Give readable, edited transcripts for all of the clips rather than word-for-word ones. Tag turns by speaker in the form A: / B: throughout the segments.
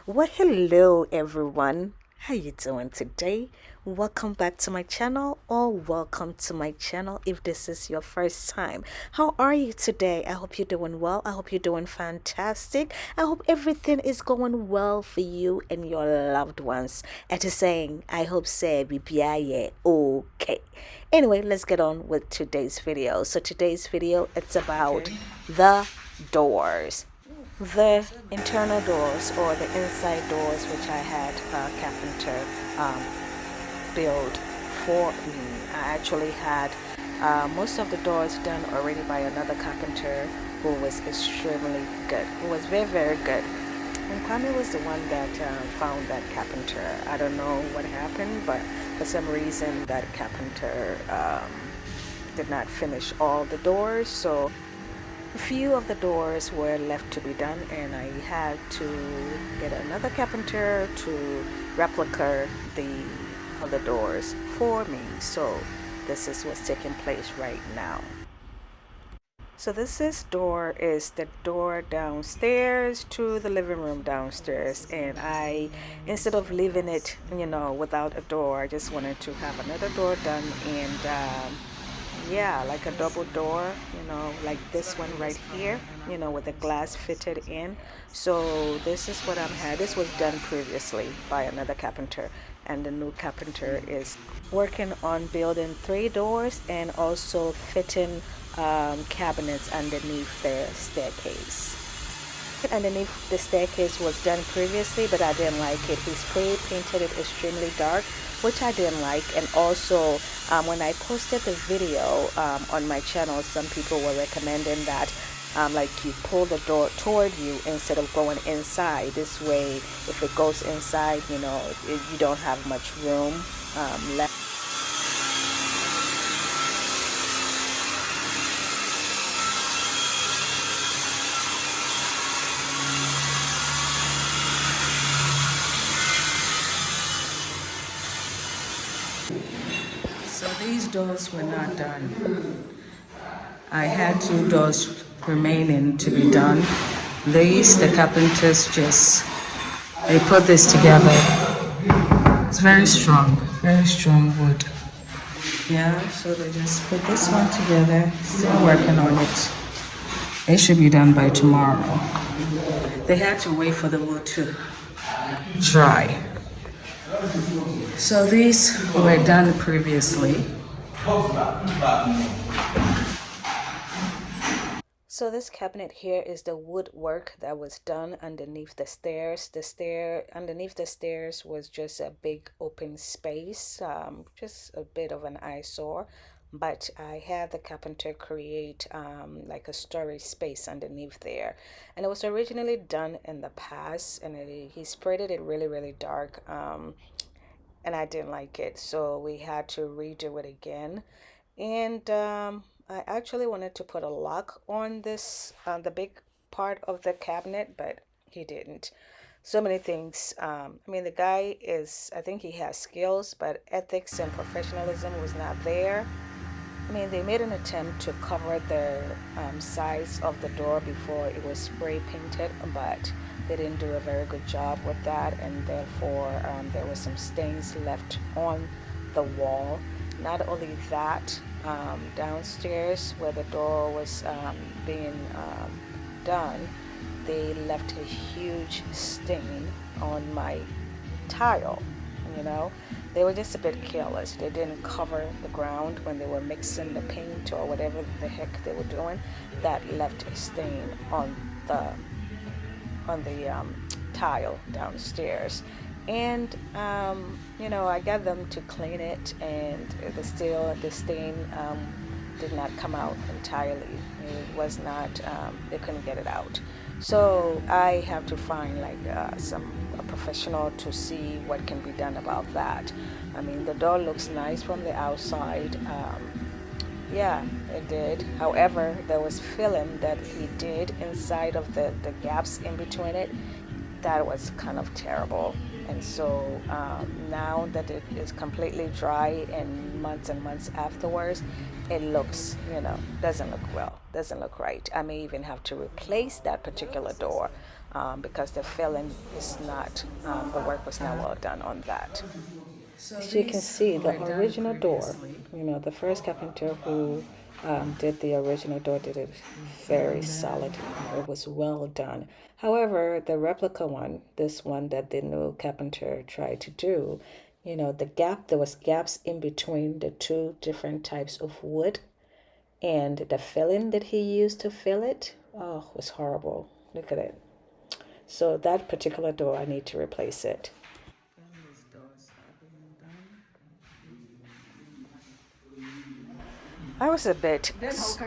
A: Well, hello everyone. How you doing today? Welcome back to my channel or welcome to my channel if this is your first time. How are you today? I hope you're doing well. I hope you're doing fantastic. I hope everything is going well for you and your loved ones. And to saying, I hope say be okay. Anyway, let's get on with today's video. So today's video it's about the doors, the internal doors or the inside doors, which I had a carpenter um, build for me. I actually had most of the doors done already by another carpenter who was extremely good, who was very, very good. And Kwame was the one that found that carpenter. I don't know what happened, but for some reason that carpenter did not finish all the doors. So a few of the doors were left to be done, and I had to get another carpenter to replica the other doors for me. So this is what's taking place right now. So is the door downstairs to the living room downstairs, and I, instead of leaving it, without a door, I just wanted to have another door done, and yeah, like a double door, like this one right here, with the glass fitted in. So this is what I'm had. This was done previously by another carpenter, and the new carpenter is working on building 3 doors and also fitting cabinets underneath the staircase. Underneath the staircase was done previously, but I didn't like it. He spray painted it extremely dark, which I didn't like. And also when I posted the video on my channel, some people were recommending that like you pull the door toward you instead of going inside. This way, if it goes inside, you don't have much room left. So these doors were not done. I had 2 doors remaining to be done. The carpenters they put this together. It's very strong wood. Yeah, so they just put this one together, still working on it. It should be done by tomorrow. They had to wait for the wood to dry. So these were done previously. So this cabinet here is the woodwork that was done underneath the stairs. Underneath the stairs was just a big open space, just a bit of an eyesore. But I had the carpenter create like a storage space underneath there. And it was originally done in the past, and he sprayed it really, really dark. And I didn't like it, so we had to redo it again. And I actually wanted to put a lock on this, the big part of the cabinet, but he didn't. So many things. I mean, the guy I think he has skills, but ethics and professionalism was not there. I mean, they made an attempt to cover the sides of the door before it was spray painted, but they didn't do a very good job with that, and therefore there were some stains left on the wall. Not only that, downstairs where the door was being done, they left a huge stain on my tile. They were just a bit careless. They didn't cover the ground when they were mixing the paint or whatever the heck they were doing. That left a stain on the tile downstairs. And I got them to clean it, and the stain did not come out entirely. It was not, they couldn't get it out. So I have to find like a professional to see what can be done about that. I mean, the door looks nice from the outside. Yeah, it did. However, there was film that he did inside of the gaps in between it. That was kind of terrible. And so now that it is completely dry and months afterwards, it looks, doesn't look well, doesn't look right. I may even have to replace that particular door because the filling is not, the work was not well done on that. As you can see, the original door, the first carpenter who did the original door did it very solidly. It was well done. However, the replica one, this one that the new carpenter tried to do, there was gaps in between the two different types of wood, and the filling that he used to fill it, oh, was horrible. Look at it. So that particular door, I need to replace it. I was a bit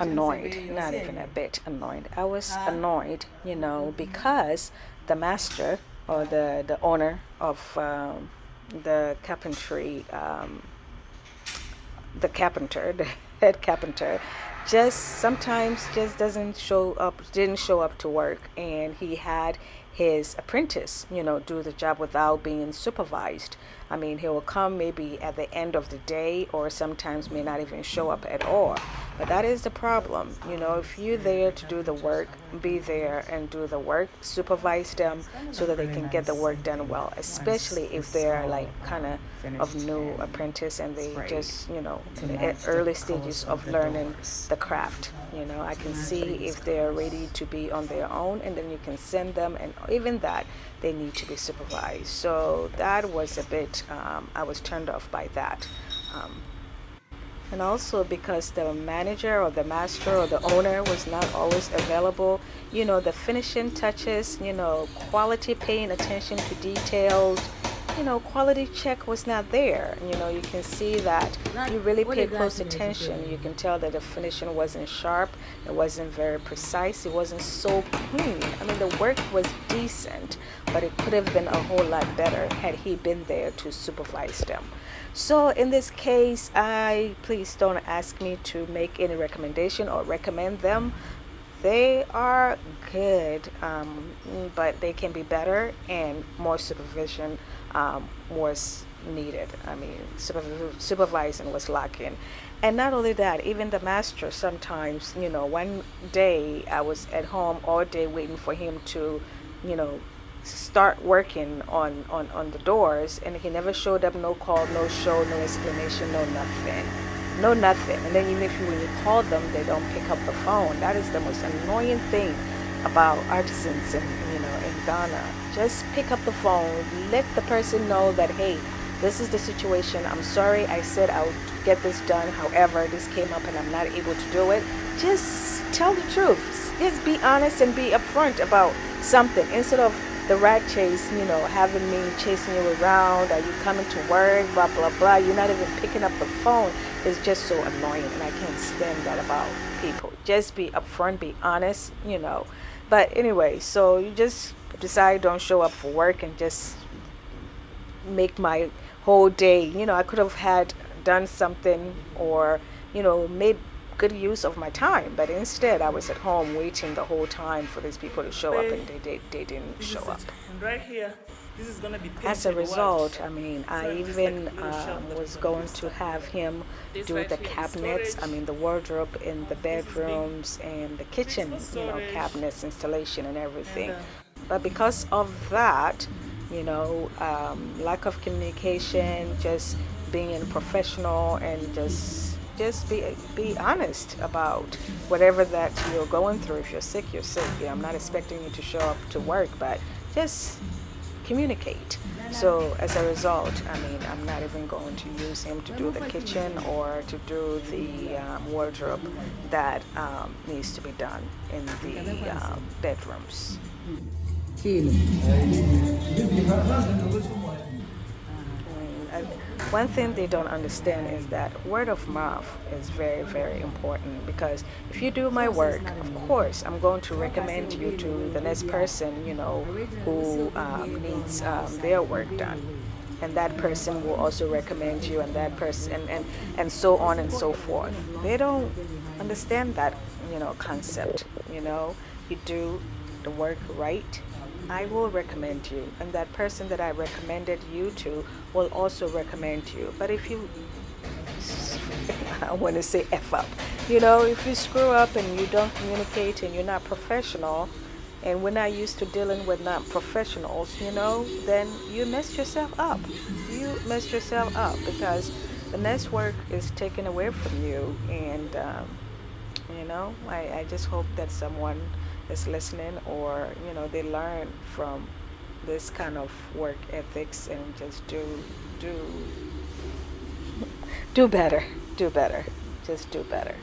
A: annoyed, not even a bit annoyed. I was annoyed, because the master or the owner of the carpentry, the carpenter, the head carpenter, just sometimes just didn't show up to work, and he had his apprentice, do the job without being supervised. I mean, he will come maybe at the end of the day, or sometimes may not even show up at all. But that is the problem. If you're there to do the work, be there and do the work, supervise them so that they can get the work done well, especially if they're like kind of new apprentice and they just, at early stages of learning the craft. I can see if they're ready to be on their own, and then you can send them, and even that, they need to be supervised. So that was a bit, I was turned off by that. And also because the manager or the master or the owner was not always available, the finishing touches, quality, paying attention to details, quality check was not there. You can see that you really paid close attention. You can tell that the finishing wasn't sharp, it wasn't very precise, it wasn't so clean. I mean, the work was decent, but it could have been a whole lot better had he been there to supervise them. So in this case, please don't ask me to make any recommendation or recommend them. They are good, but they can be better, and more supervision was needed. I mean, supervising was lacking. And not only that, even the master sometimes, one day I was at home all day waiting for him to, start working on the doors, and he never showed up. No call, no show, no explanation, no nothing. And then even when you call them, they don't pick up the phone. That is the most annoying thing about artisans in Ghana. Just pick up the phone, let the person know that, hey, this is the situation, I'm sorry, I said I would get this done, however this came up and I'm not able to do it. Just tell the truth. Just be honest and be upfront about something, instead of the rat chase, having me chasing you around. Are you coming to work? Blah, blah, blah. You're not even picking up the phone. It's just so annoying, and I can't stand that about people. Just be upfront, be honest, But anyway, so you just decide don't show up for work and just make my whole day. I could have had done something, or, made good use of my time, but instead I was at home waiting the whole time for these people to show up, and they didn't show up.
B: And right here, this is going to be
A: As a result, I mean, I even was going to have him do the cabinets, the wardrobe in the bedrooms and the kitchen, cabinets installation and everything. But because of that, lack of communication, just being professional, and just be honest about whatever that you're going through. If you're sick, you're sick. I'm not expecting you to show up to work, but just communicate. So as a result, I'm not even going to use him to do the kitchen or to do the wardrobe that needs to be done in the bedrooms. One thing they don't understand is that word of mouth is very, very important, because if you do my work, of course, I'm going to recommend you to the next person, who needs their work done. And that person will also recommend you, and that person, and so on and so forth. They don't understand that, concept. You do the work right, I will recommend you, and that person that I recommended you to will also recommend you. But if you, I want to say F up, if you screw up and you don't communicate and you're not professional, And we're not used to dealing with not professionals, then you mess yourself up. You mess yourself up because the next work is taken away from you. And, I just hope that someone is listening, or, they learn from this kind of work ethics and just do do better. Do better. Just do better.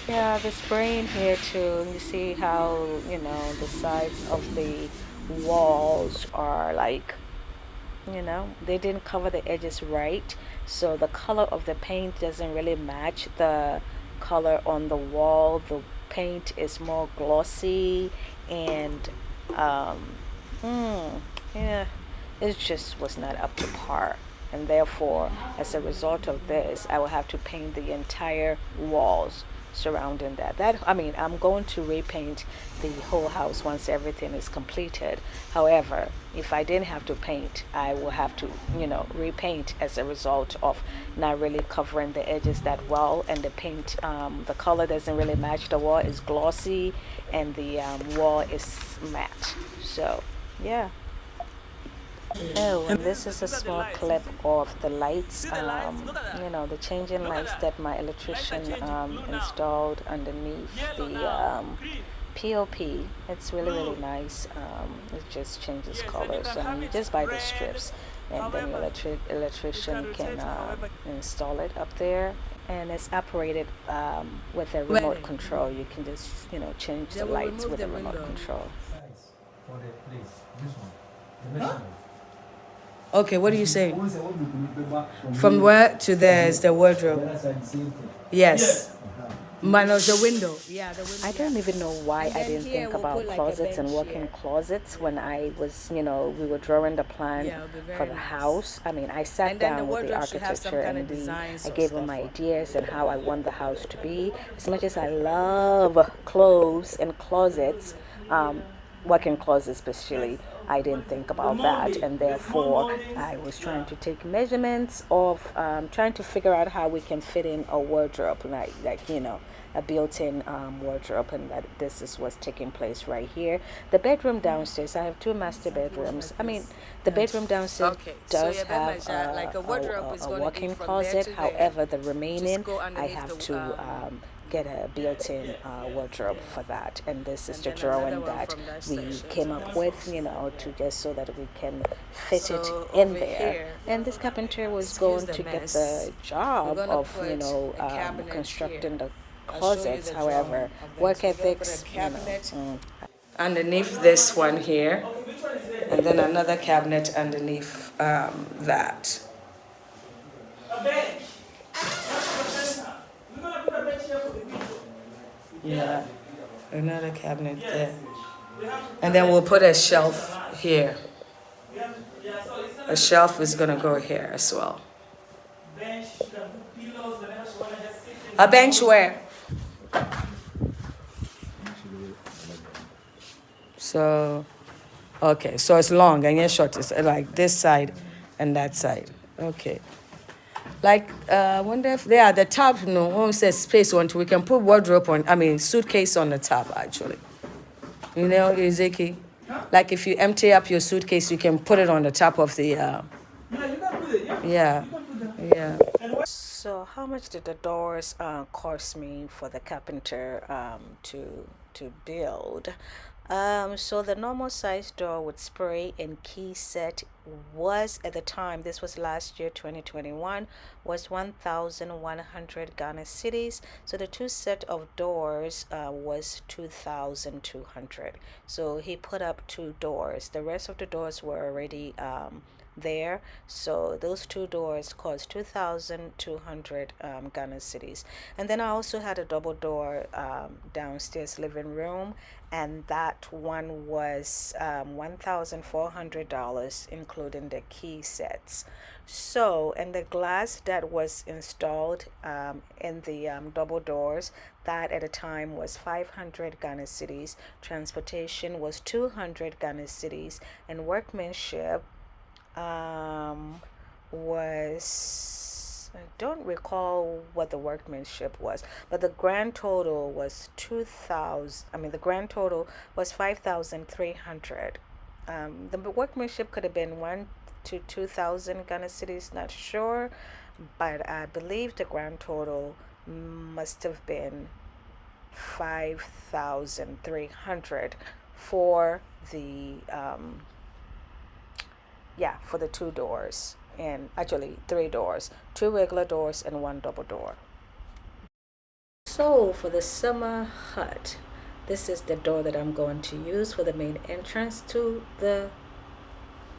A: Yeah, the spraying here too. You see how, the sides of the walls are like, they didn't cover the edges right. So the color of the paint doesn't really match the color on the wall. The paint is more glossy and, um, yeah, it just was not up to par. And therefore, as a result of this, I will have to paint the entire walls surrounding that. I'm going to repaint the whole house once everything is completed. However, if I didn't have to paint, I will have to, repaint as a result of not really covering the edges that well. And the paint, the color doesn't really match. The wall is glossy and the wall is matte. So, yeah. Oh, and this is a small clip of the lights, the changing lights that my electrician installed underneath the POP. It's really, really nice. It just changes colors. You just buy the strips, and then your electrician can install it up there. And it's operated with a remote control. You can just, change the lights with a remote control.
C: Size for the place. This one. The measurement.
D: Okay, what are you saying?
C: Once I want to put it back
D: From where to there is the
C: the
D: wardrobe.
C: other side, the same thing.
D: Yes.
C: Uh-huh.
D: Minus the window. Yeah, the window.
A: I don't even know why
D: And
A: I
D: then
A: didn't
D: here
A: think
D: we'll
A: about
D: put like a
A: closets and
D: bench
A: walk-in
D: here.
A: closets when I was, we were drawing the plan
D: Yeah, it'll be very
A: for the
D: nice.
A: house. I sat
D: And then the
A: down with the
D: wardrobe should have some
A: architecture
D: kind
A: and
D: of designs
A: I
D: or
A: gave him
D: stuff
A: my
D: on it.
A: ideas and how I want the house to be. As much as I love clothes and closets, walk-in closets especially, I didn't think about that, and therefore I was trying to take measurements of trying to figure out how we can fit in a wardrobe, like a built-in wardrobe, and that this is what's taking place right here. The bedroom downstairs, I have two master bedrooms. The bedroom downstairs
D: Okay, so
A: does
D: your bed
A: have
D: measure, like a wardrobe is
A: a
D: gonna be
A: walk-in
D: from there
A: closet.
D: to there.
A: However, the remaining
D: go
A: I
D: underneath
A: have
D: the,
A: to get a built-in wardrobe for that, and this is
D: And
A: the
D: then another
A: drawing
D: one
A: that
D: from that
A: we
D: section
A: came
D: to
A: up
D: that
A: with, to just so that we can fit
D: So
A: it in
D: over
A: there.
D: here,
A: And this carpenter was
D: excuse
A: going
D: the
A: to get
D: mess,
A: the job
D: gonna
A: of
D: put a cabinet
A: constructing
D: here.
A: the
D: I'll show you
A: closets.
D: the
A: However,
D: drawing of them.
A: work
D: So we're gonna put
A: ethics,
D: a cabinet underneath this one here, and then another cabinet underneath that. Yeah, another cabinet there. And then we'll put a shelf here. A shelf is gonna go here as well. A bench where? So, okay, so it's long and yet short. It's like this side and that side. Okay. Like, I wonder if they are the top, home says space one, we can put wardrobe on, suitcase on the top actually. Ezeki? Like if you empty up your suitcase, you can put it on the top of the,
B: Yeah, you can put it.
D: yeah,
B: You can put that.
D: yeah.
A: So how much did the doors cost me for the carpenter to build? So the normal size door with spray and key set was at the time, this was last year 2021, was 1,100 Ghana cities. So the two set of doors was 2,200. So he put up two doors. The rest of the doors were already there. So those two doors cost 2,200 Ghana cities. And then I also had a double door downstairs living room, and that one was $1,400, including the key sets. So, and the glass that was installed in the double doors, that at the time was 500 Ghana cities. Transportation was 200 Ghana cities, and workmanship was, I don't recall what the workmanship was, but the grand total was 2,000. I mean, the grand total was 5,300. The workmanship could have been 1 to 2,000 Ghana cities, not sure, but I believe the grand total must have been 5,300 for the for the two doors, and actually three doors, two regular doors and one double door. So for the summer hut, this is the door that I'm going to use for the main entrance to the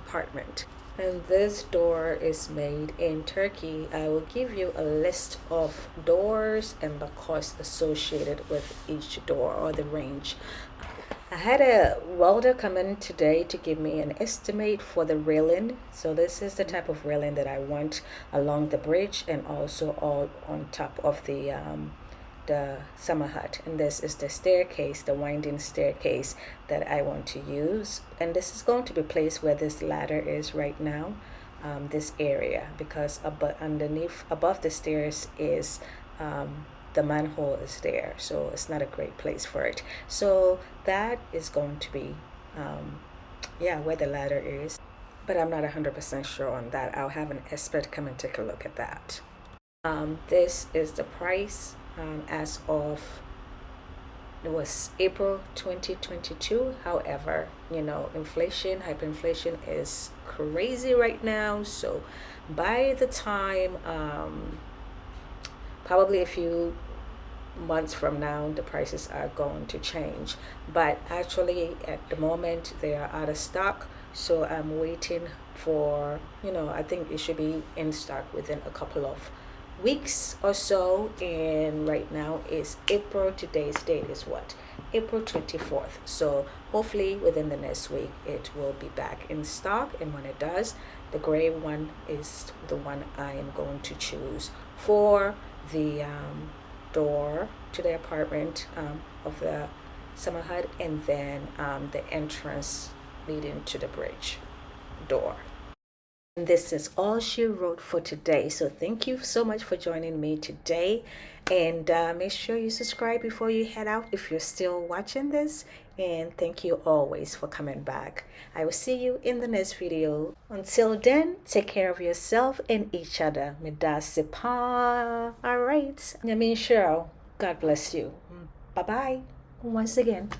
A: apartment. And this door is made in Turkey. I will give you a list of doors and the cost associated with each door, or the range. I had a welder come in today to give me an estimate for the railing. So this is the type of railing that I want along the bridge and also all on top of the summer hut. And this is the staircase, the winding staircase that I want to use. And this is going to be placed where this ladder is right now, this area, because above the stairs is the manhole is there, so it's not a great place for it. So that is going to be where the ladder is, but I'm not 100% sure on that. I'll have an expert come and take a look at that. This is the price as of, it was April 2022. However, hyperinflation is crazy right now, so by the time probably a few months from now, the prices are going to change. But actually, at the moment, they are out of stock. So I'm waiting for, I think it should be in stock within a couple of weeks or so. And right now is April. Today's date is what? April 24th. So hopefully within the next week, it will be back in stock. And when it does, the gray one is the one I am going to choose for the door to the apartment of the summer hut, and then the entrance leading to the bridge door. And this is all she wrote for today. So thank you so much for joining me today, and make sure you subscribe before you head out if you're still watching this. And thank you always for coming back. I will see you in the next video. Until then, take care of yourself and each other. Medasipa. All right. Yamin Cheryl. God bless you. Bye-bye. Once again.